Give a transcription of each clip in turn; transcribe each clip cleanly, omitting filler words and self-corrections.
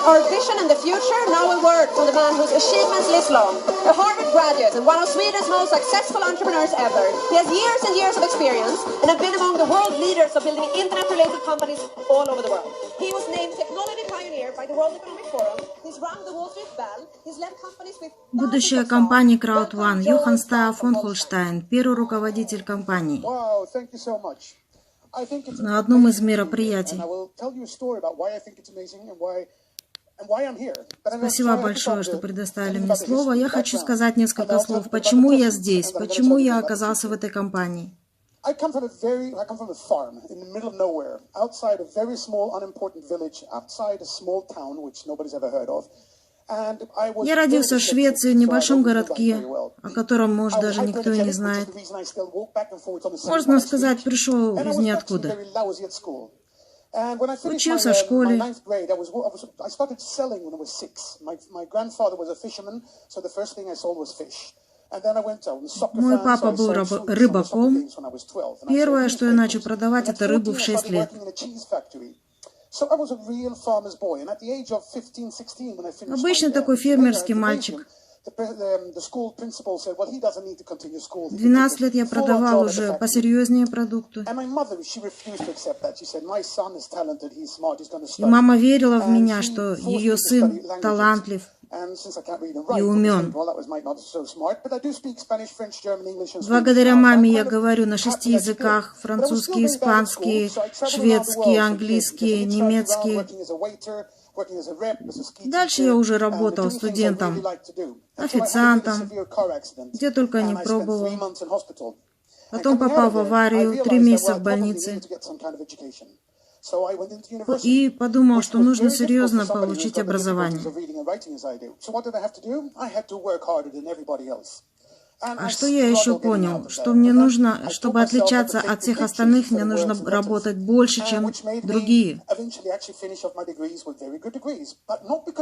Our vision in the future, now a word from the man whose achievements live long. A Harvard graduate and one of Sweden's most successful entrepreneurs ever. He has years and years of experience and has been among the world leaders of building internet-related companies all over the world. He was named Technology Pioneer by the World Economic Forum. He's run the Wall Street Bell. He's led companies with... Будущее компании Crowd1 Йохан Стайл фон Холштайн, первый руководитель компании. На одном из мероприятий. Спасибо большое, что предоставили мне слово. Я хочу сказать несколько слов. Почему я здесь? Почему я оказался в этой компании? I come from a farm in the middle of nowhere, outside a very small, unimportant village, outside a small town which nobody's ever heard of. Я родился в Швеции, в небольшом городке, о котором, может, даже никто и не знает. Можно сказать, пришел из ниоткуда. Учился в школе. Мой папа был рыбаком. Первое, что я начал продавать, это рыбу в 6 лет. Обычно такой фермерский мальчик. В 12 лет я продавал уже посерьезнее продукты. И мама верила в меня, что ее сын талантлив и умен. Благодаря маме я говорю на 6 языках: французский, испанский, шведский, английский, немецкий. Дальше я уже работал студентом, официантом, где только не пробовал. Потом попал в аварию, 3 месяца в больнице. И подумал, что нужно серьезно получить образование. А что я еще понял? Что мне нужно, чтобы отличаться от всех остальных, мне нужно работать больше, чем другие.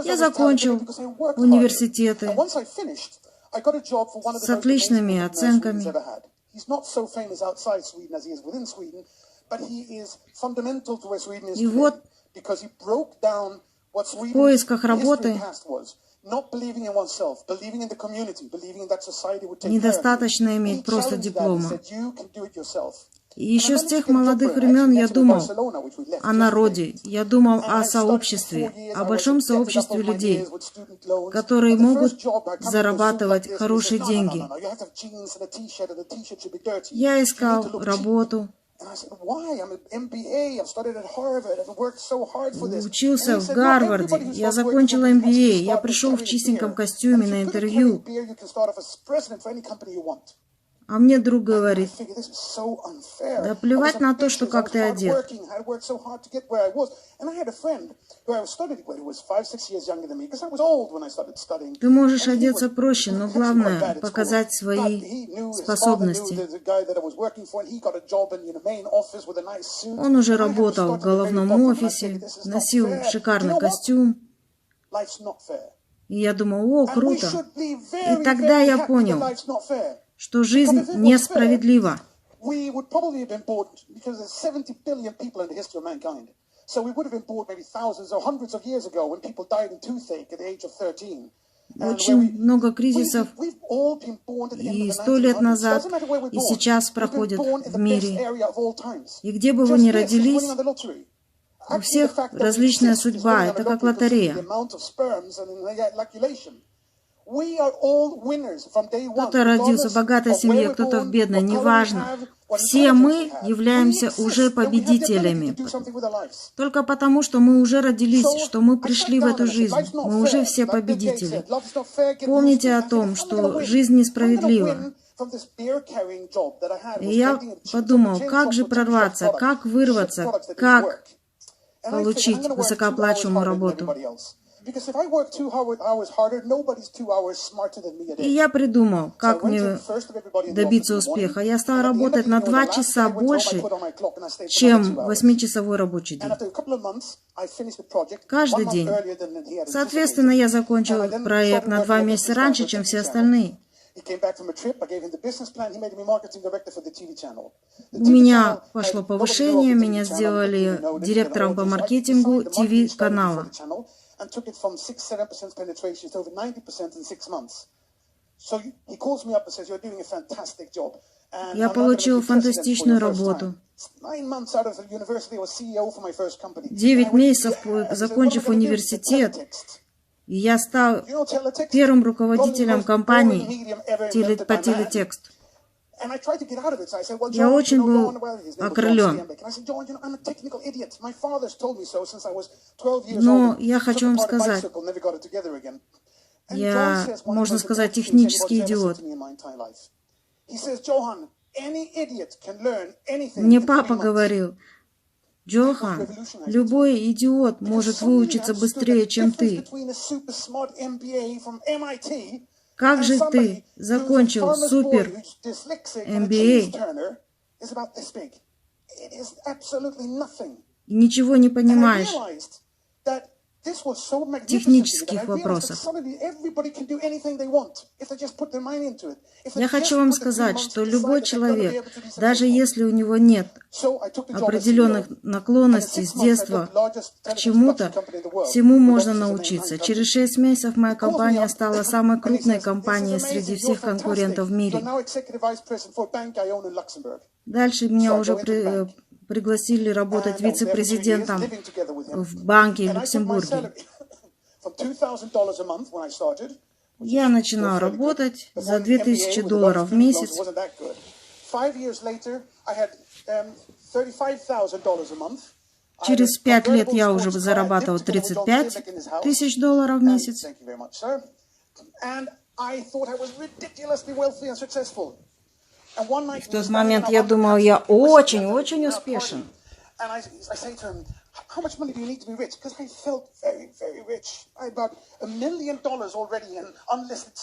Я закончил университеты с отличными оценками. И вот в поисках работы недостаточно иметь просто диплома. И еще с тех молодых времен я думал о народе, я думал о сообществе, о большом сообществе людей, которые могут зарабатывать хорошие деньги. Я искал работу. Учился в Гарварде, я закончил MBA, я пришел в чистеньком костюме на интервью. А мне друг говорит: да плевать на то, что как ты одет. Ты можешь одеться проще, но главное — показать свои способности. Он уже работал в головном офисе, носил шикарный костюм. И я думал: о, круто. И тогда я понял, что жизнь несправедлива. Очень много кризисов и 100 лет назад, и сейчас проходят в мире. И где бы вы ни родились, у всех различная судьба, это как лотерея. Кто-то родился в богатой семье, кто-то в бедной, неважно. Все мы являемся уже победителями. Только потому, что мы уже родились, что мы пришли в эту жизнь. Мы уже все победители. Помните о том, что жизнь несправедлива. И я подумал, как же прорваться, как вырваться, как получить высокооплачиваемую работу. И я придумал, как мне добиться успеха. Я стал работать на 2 часа больше, чем 8-часовой рабочий день. Каждый день. Соответственно, я закончил проект на 2 месяца раньше, чем все остальные. У меня пошло повышение, меня сделали директором по маркетингу ТВ-канала. and took it from 6-7% penetration to over 90% in 6 months. So he calls me up and says, "You're doing a fantastic job." Я получил фантастичную работу. 9 месяцев, закончив университет, и я стал первым руководителем компании по телетексту. Я очень был окрылен. Но я хочу вам сказать, я, можно сказать, технический идиот. Мне папа говорил: Джохан, любой идиот может выучиться быстрее, чем ты. Как же ты закончил супер MBA и ничего не понимаешь в технических вопросах? Я хочу вам сказать, что любой человек, даже если у него нет определенных наклонностей с детства к чему-то, всему можно научиться. Через 6 месяцев моя компания стала самой крупной компанией среди всех конкурентов в мире. Дальше меня уже пригласили работать вице-президентом в банке в Люксембурге. Я начинал работать за $2000 в месяц. Через 5 лет я уже зарабатывал $35 тысяч в месяц. В тот момент я думал, я очень успешен.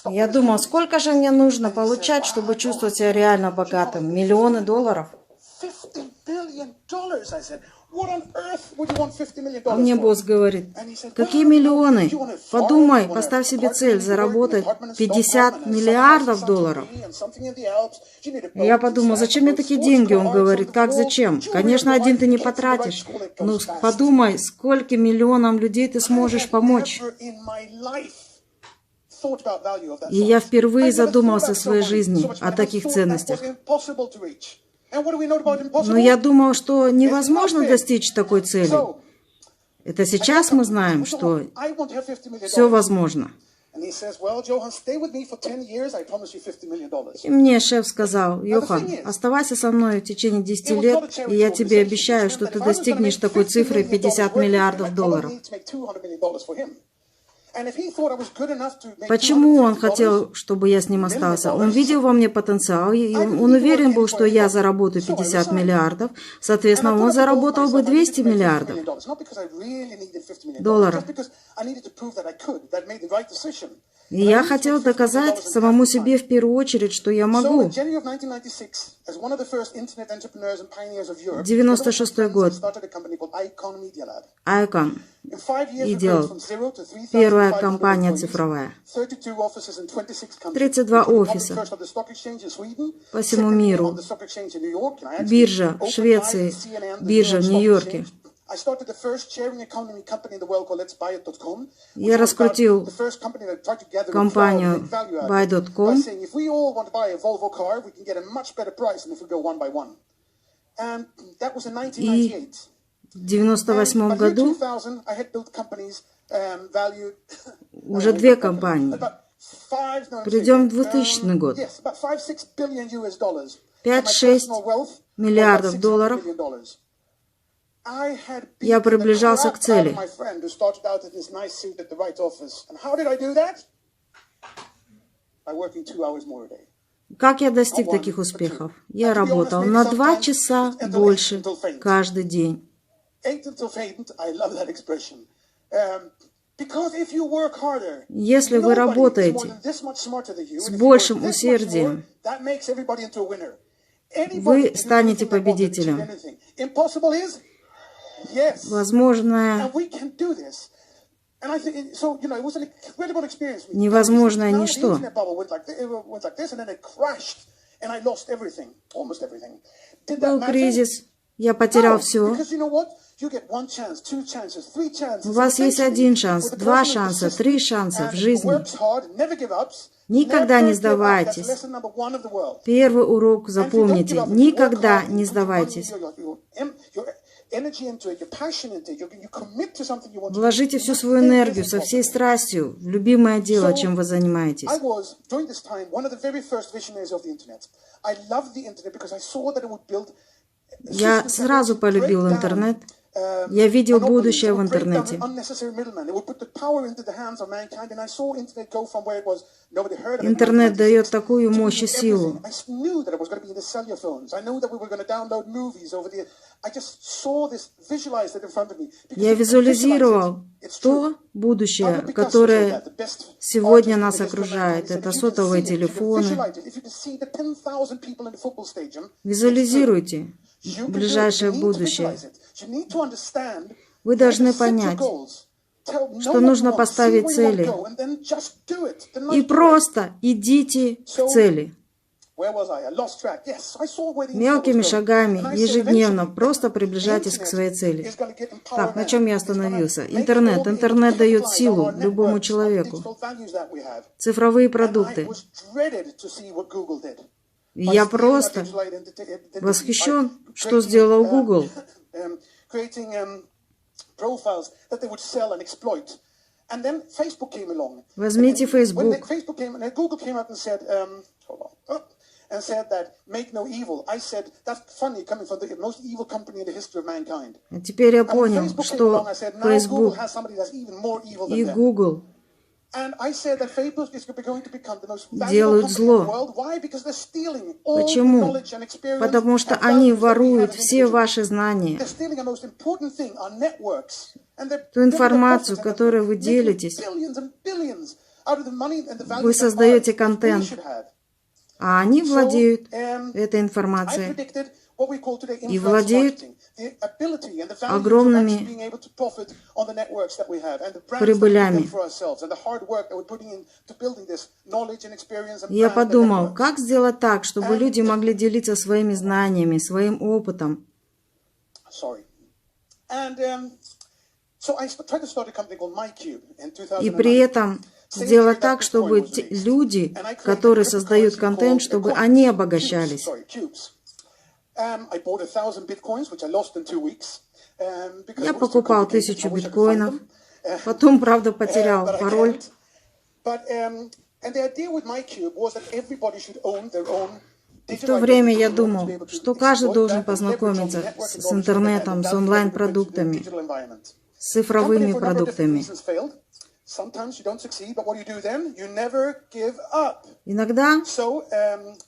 Я думал, сколько же мне нужно получать, чтобы чувствовать себя реально богатым? $миллионы. А мне босс говорит: какие миллионы? Подумай, поставь себе цель заработать $50 миллиардов. И я подумал, зачем мне такие деньги? Он говорит: как зачем? Конечно, один ты не потратишь. Ну, подумай, скольким миллионам людей ты сможешь помочь. И я впервые задумался в своей жизни о таких ценностях. Но я думал, что невозможно достичь такой цели. Это сейчас мы знаем, что все возможно. И мне шеф сказал: Йохан, оставайся со мной в течение 10 лет, и я тебе обещаю, что ты достигнешь такой цифры $50 миллиардов. Почему он хотел, чтобы я с ним остался? Он видел во мне потенциал, и он уверен был, что я заработаю $50 миллиардов. Соответственно, он заработал бы $200 миллиардов. И я хотел доказать самому себе в первую очередь, что я могу. 96 год. Icon. И делал. Первая компания цифровая. 32 офиса по всему миру. Биржа в Швеции, биржа в Нью-Йорке. Я раскрутил компанию Buy.com. И в 1998 году уже 2 компании. Придем в 2000 год. 5-6 миллиардов долларов. Я приближался к цели. Как я достиг таких успехов? Я работал на 2 часа больше каждый день. Если вы работаете с большим усердием, вы станете победителем. Возможное невозможное ничто. Был кризис, я потерял все. У вас есть один шанс, два шанса, три шанса в жизни. Никогда не сдавайтесь. Первый урок запомните. Никогда не сдавайтесь. Вложите всю свою энергию со всей страстью в любимое дело, чем вы занимаетесь. Я сразу полюбил интернет. Я видел будущее в интернете. Интернет дает такую мощь и силу. Я визуализировал то будущее, которое сегодня нас окружает. Это сотовые телефоны. Визуализируйте ближайшее будущее. Вы должны понять, что нужно поставить цели. И просто идите к цели. Мелкими шагами, ежедневно, просто приближайтесь к своей цели. Так, на чем я остановился? Интернет. Интернет дает силу любому человеку. Цифровые продукты. Я просто восхищен, что сделал Google. Возьмите Facebook. And said that make no evil. I said that's funny coming from the most evil company in the history of mankind. Теперь я понял, что Facebook и Google делают зло. Почему? Потому что они воруют все ваши знания. Ту информацию, которой вы делитесь, вы создаете контент. А они владеют этой информацией и владеют огромными прибылями. Я подумал, как сделать так, чтобы люди могли делиться своими знаниями, своим опытом. И при этом сделать так, чтобы люди, которые создают контент, чтобы они обогащались. Я покупал 1000 биткоинов, потом, правда, потерял пароль. И в то время я думал, что каждый должен познакомиться с интернетом, с онлайн-продуктами, с цифровыми продуктами. Иногда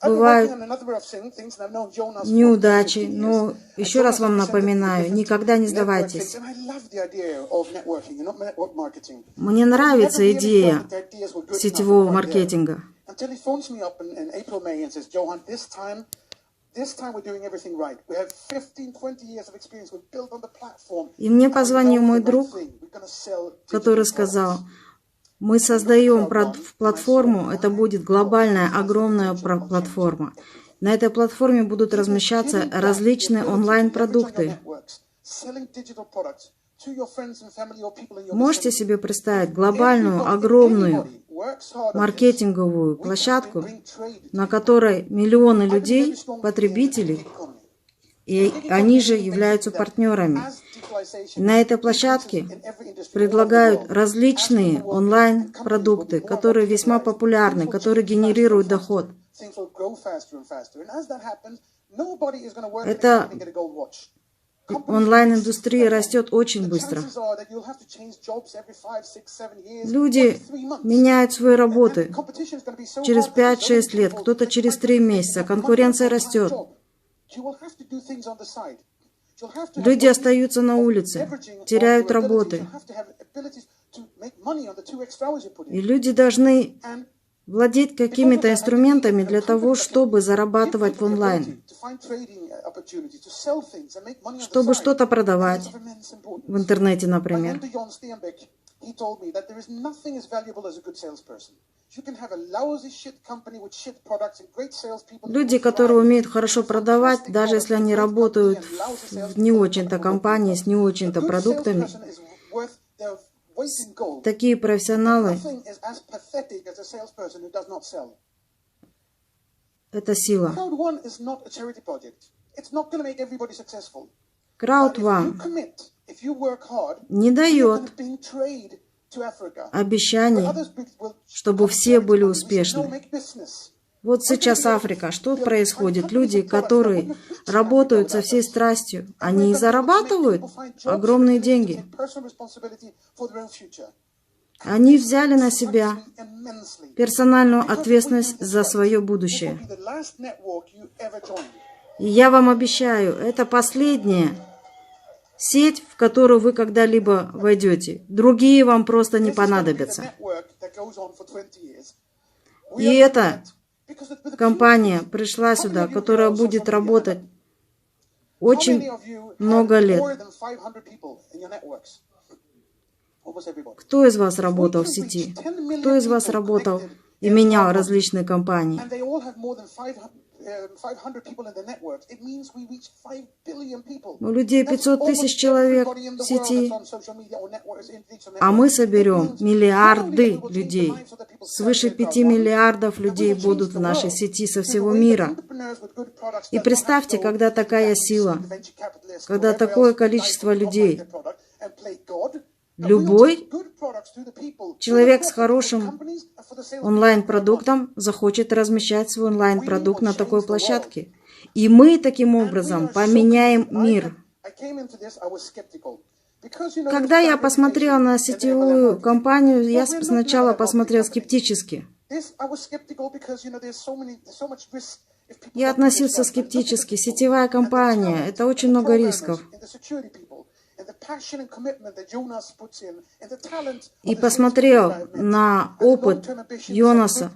бывают неудачи, но еще раз вам напоминаю, никогда не сдавайтесь. Мне нравится идея сетевого маркетинга. И мне позвонил мой друг, который сказал, мы создаем платформу, это будет глобальная, огромная платформа. На этой платформе будут размещаться различные онлайн-продукты. Можете себе представить глобальную, огромную маркетинговую площадку, на которой миллионы людей, потребителей, и они же являются партнерами. На этой площадке предлагают различные онлайн-продукты, которые весьма популярны, которые генерируют доход. Эта онлайн-индустрия растет очень быстро. Люди меняют свои работы через 5-6 лет, кто-то через 3 месяца. Конкуренция растет. Люди остаются на улице, теряют работы. И люди должны владеть какими-то инструментами для того, чтобы зарабатывать в онлайн, чтобы что-то продавать в интернете, например. he told me that there is nothing as valuable as a good salesperson. You can have a lousy shit company with shit products and great salespeople. Люди, которые умеют хорошо продавать, даже если они работают в не очень-то компании с не очень-то продуктами, такие профессионалы – это сила. Crowd One не дает обещаний, чтобы все были успешны. Вот сейчас Африка. Что происходит? Люди, которые работают со всей страстью, они зарабатывают огромные деньги. Они взяли на себя персональную ответственность за свое будущее. И я вам обещаю, это последняя сеть, в которую вы когда-либо войдете. Другие вам просто не понадобятся. И эта компания пришла сюда, которая будет работать очень много лет. Кто из вас работал в сети? Кто из вас работал и менял различные компании? У людей 500 тысяч человек в сети, а мы соберем миллиарды людей. Свыше 5 миллиардов людей будут в нашей сети со всего мира. И представьте, когда такая сила, когда такое количество людей, любой человек с хорошим онлайн-продуктом захочет размещать свой онлайн-продукт на такой площадке. И мы таким образом поменяем мир. Когда я посмотрела на сетевую компанию, я сначала посмотрела скептически. Я относился скептически. Сетевая компания – это очень много рисков. И посмотрел на опыт Йонаса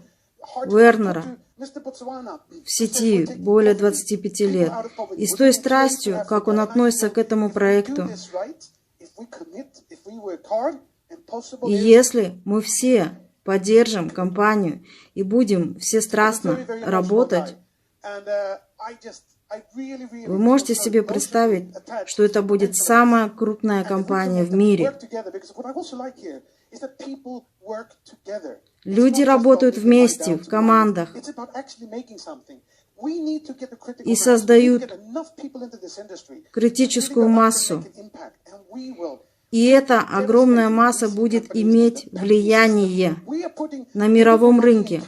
Вернера в сети более 25 лет. И с той страстью, как он относится к этому проекту. И если мы все поддержим компанию и будем всестрастно работать, вы можете себе представить, что это будет самая крупная компания в мире. Люди работают вместе, в командах, и создают критическую массу. И эта огромная масса будет иметь влияние на мировом рынке.